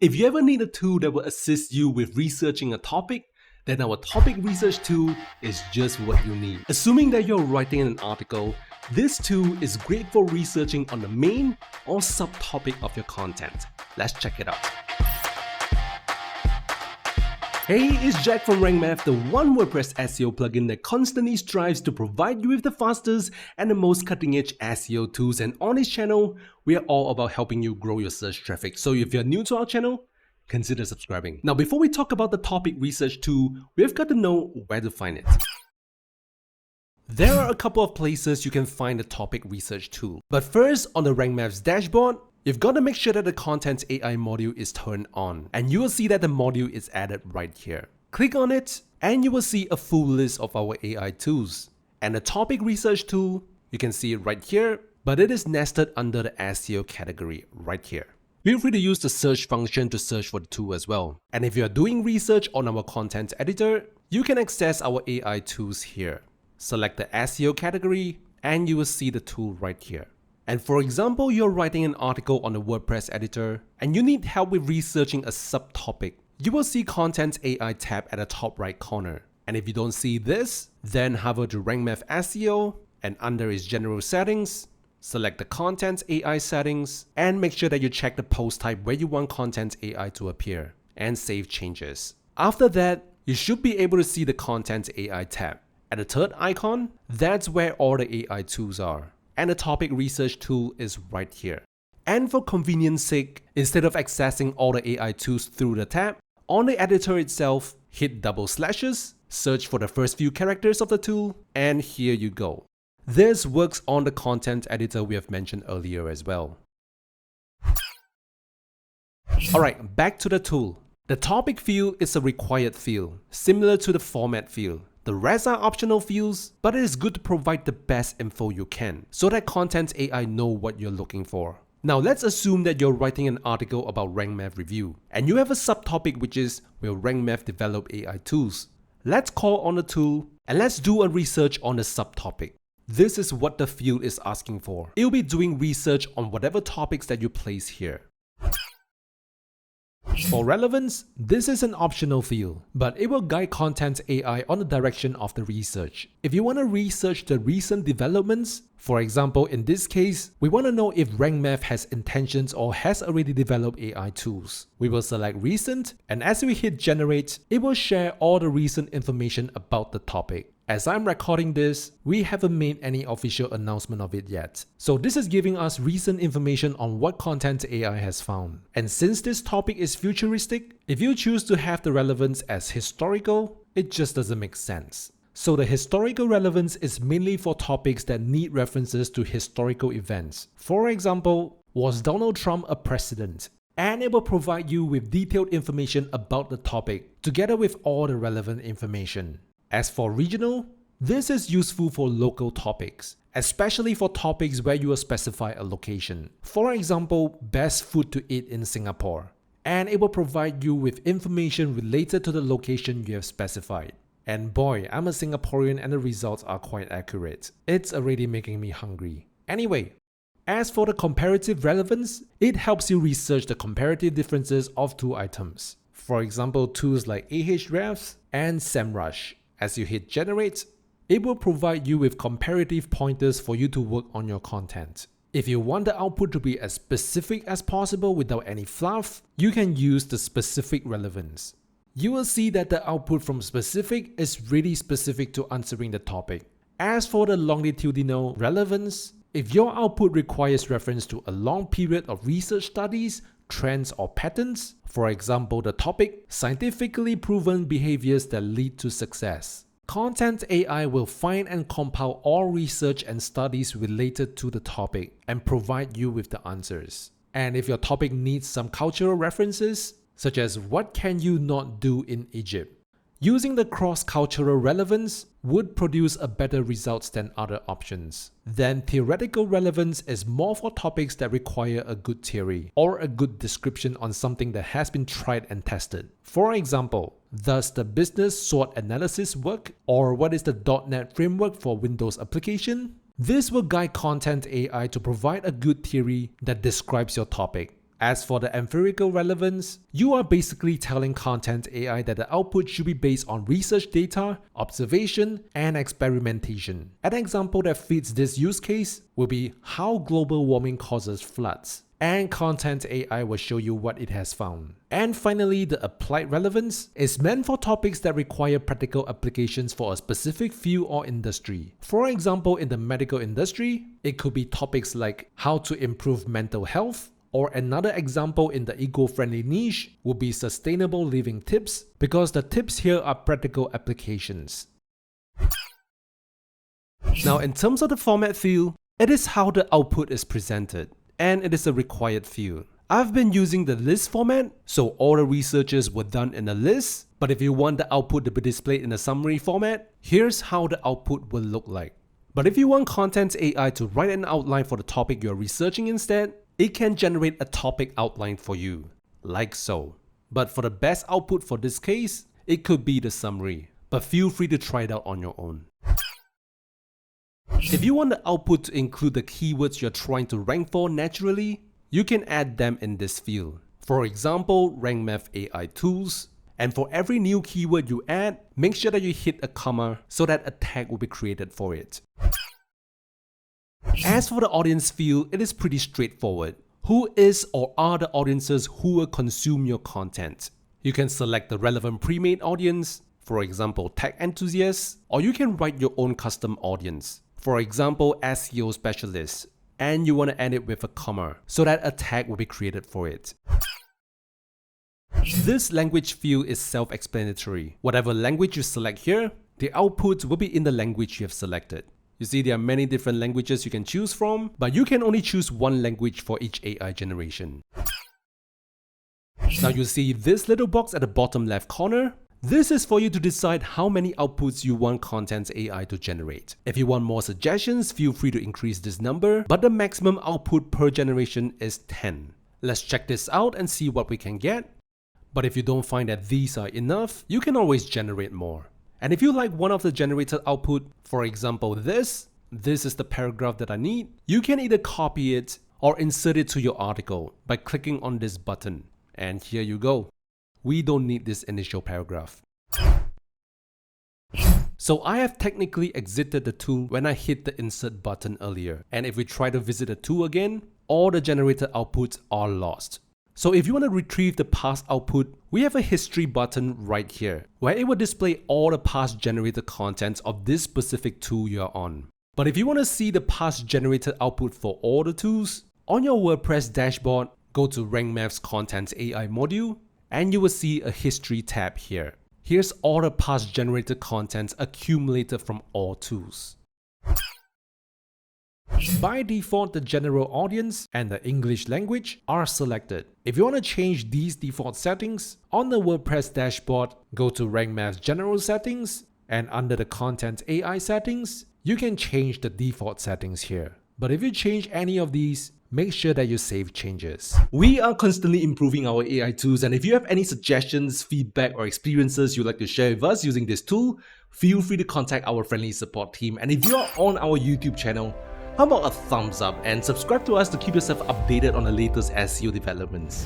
If you ever need a tool that will assist you with researching a topic, then our topic research tool is just what you need. Assuming that you're writing an article, this tool is great for researching on the main or subtopic of your content. Let's check it out. Hey, it's Jack from Rank Math, the one WordPress SEO plugin that constantly strives to provide you with the fastest and the most cutting-edge SEO tools. And on this channel, we are all about helping you grow your search traffic. So if you're new to our channel, consider subscribing. Now, before we talk about the topic research tool, we've got to know where to find it. There are a couple of places you can find the topic research tool. But first, on the Rank Math's dashboard, you've got to make sure that the Content AI module is turned on, and you will see that the module is added right here. Click on it, and you will see a full list of our AI tools. And the topic research tool, you can see it right here, but it is nested under the SEO category right here. Feel free to use the search function to search for the tool as well. And if you are doing research on our content editor, you can access our AI tools here. Select the SEO category, and you will see the tool right here. And for example, you're writing an article on the WordPress editor and you need help with researching a subtopic. You will see Content AI tab at the top right corner. And if you don't see this, then hover to Rank Math SEO and under its general settings, select the Content AI settings and make sure that you check the post type where you want Content AI to appear and save changes. After that, you should be able to see the Content AI tab. At the third icon, that's where all the AI tools are. And the topic research tool is right here. And for convenience sake, instead of accessing all the AI tools through the tab, on the editor itself, hit double slashes, search for the first few characters of the tool, and here you go. This works on the content editor we have mentioned earlier as well. Alright, back to the tool. The topic field is a required field, similar to the format field. The rest are optional fields, but it is good to provide the best info you can so that Content AI know what you're looking for. Now let's assume that you're writing an article about Rank Math review and you have a subtopic which is will Rank Math develop AI tools? Let's call on the tool and let's do a research on the subtopic. This is what the field is asking for. It will be doing research on whatever topics that you place here. For relevance, this is an optional field, but it will guide Content AI on the direction of the research. If you want to research the recent developments, for example, in this case, we want to know if Rank Math has intentions or has already developed AI tools. We will select recent, and as we hit generate, it will share all the recent information about the topic. As I'm recording this, we haven't made any official announcement of it yet. So this is giving us recent information on what Content AI has found. And since this topic is futuristic, if you choose to have the relevance as historical, it just doesn't make sense. So the historical relevance is mainly for topics that need references to historical events. For example, was Donald Trump a president? And it will provide you with detailed information about the topic, together with all the relevant information. As for regional, this is useful for local topics, especially for topics where you will specify a location. For example, best food to eat in Singapore. And it will provide you with information related to the location you have specified. And boy, I'm a Singaporean and the results are quite accurate. It's already making me hungry. Anyway, as for the comparative relevance, it helps you research the comparative differences of two items. For example, tools like Ahrefs and SEMrush. As you hit generate, it will provide you with comparative pointers for you to work on your content. If you want the output to be as specific as possible without any fluff, you can use the specific relevance. You will see that the output from specific is really specific to answering the topic. As for the longitudinal relevance, if your output requires reference to a long period of research studies, trends or patterns, for example the topic, scientifically proven behaviors that lead to success. Content AI will find and compile all research and studies related to the topic and provide you with the answers. And if your topic needs some cultural references, such as what can you not do in Egypt, using the cross-cultural relevance would produce a better results than other options. Then theoretical relevance is more for topics that require a good theory or a good description on something that has been tried and tested. For example, does the business SWOT analysis work? Or what is the .NET framework for Windows application? This will guide Content AI to provide a good theory that describes your topic. As for the empirical relevance, you are basically telling content AI that the output should be based on research data, observation, and experimentation. An example that fits this use case will be how global warming causes floods, and content AI will show you what it has found. And finally, the applied relevance is meant for topics that require practical applications for a specific field or industry. For example, in the medical industry, it could be topics like how to improve mental health, or another example in the eco-friendly niche would be sustainable living tips, because the tips here are practical applications. Now, in terms of the format field, it is how the output is presented, and it is a required field. I've been using the list format, so all the researches were done in a list, but if you want the output to be displayed in a summary format, here's how the output will look like. But if you want Content AI to write an outline for the topic you're researching instead, it can generate a topic outline for you, like so. But for the best output for this case, it could be the summary, but feel free to try it out on your own. If you want the output to include the keywords you're trying to rank for naturally, you can add them in this field. For example, rank math AI tools. And for every new keyword you add, make sure that you hit a comma so that a tag will be created for it. As for the audience field, it is pretty straightforward. Who is or are the audiences who will consume your content? You can select the relevant pre-made audience, for example tech enthusiasts, or you can write your own custom audience, for example SEO specialists, and you want to end it with a comma so that a tag will be created for it. This language field is self-explanatory. Whatever language you select here, the output will be in the language you have selected. You see, there are many different languages you can choose from, but you can only choose one language for each AI generation. Now you see this little box at the bottom left corner. This is for you to decide how many outputs you want Content AI to generate. If you want more suggestions, feel free to increase this number, but the maximum output per generation is 10. Let's check this out and see what we can get. But if you don't find that these are enough, you can always generate more. And if you like one of the generated output, for example this is the paragraph that I need, you can either copy it or insert it to your article by clicking on this button. And here you go. We don't need this initial paragraph. So I have technically exited the tool when I hit the insert button earlier. And if we try to visit the tool again, all the generated outputs are lost. So if you want to retrieve the past output, we have a history button right here, where it will display all the past generated contents of this specific tool you're on. But if you want to see the past generated output for all the tools, on your WordPress dashboard, go to Rank Math's Content AI module, and you will see a history tab here. Here's all the past generated contents accumulated from all tools. By default, the general audience and the English language are selected. If you want to change these default settings, on the WordPress dashboard, go to Rank Math's general settings, and under the Content AI settings, you can change the default settings here. But if you change any of these, make sure that you save changes. We are constantly improving our AI tools, and if you have any suggestions, feedback, or experiences you'd like to share with us using this tool, feel free to contact our friendly support team. And if you're on our YouTube channel, how about a thumbs up and subscribe to us to keep yourself updated on the latest SEO developments.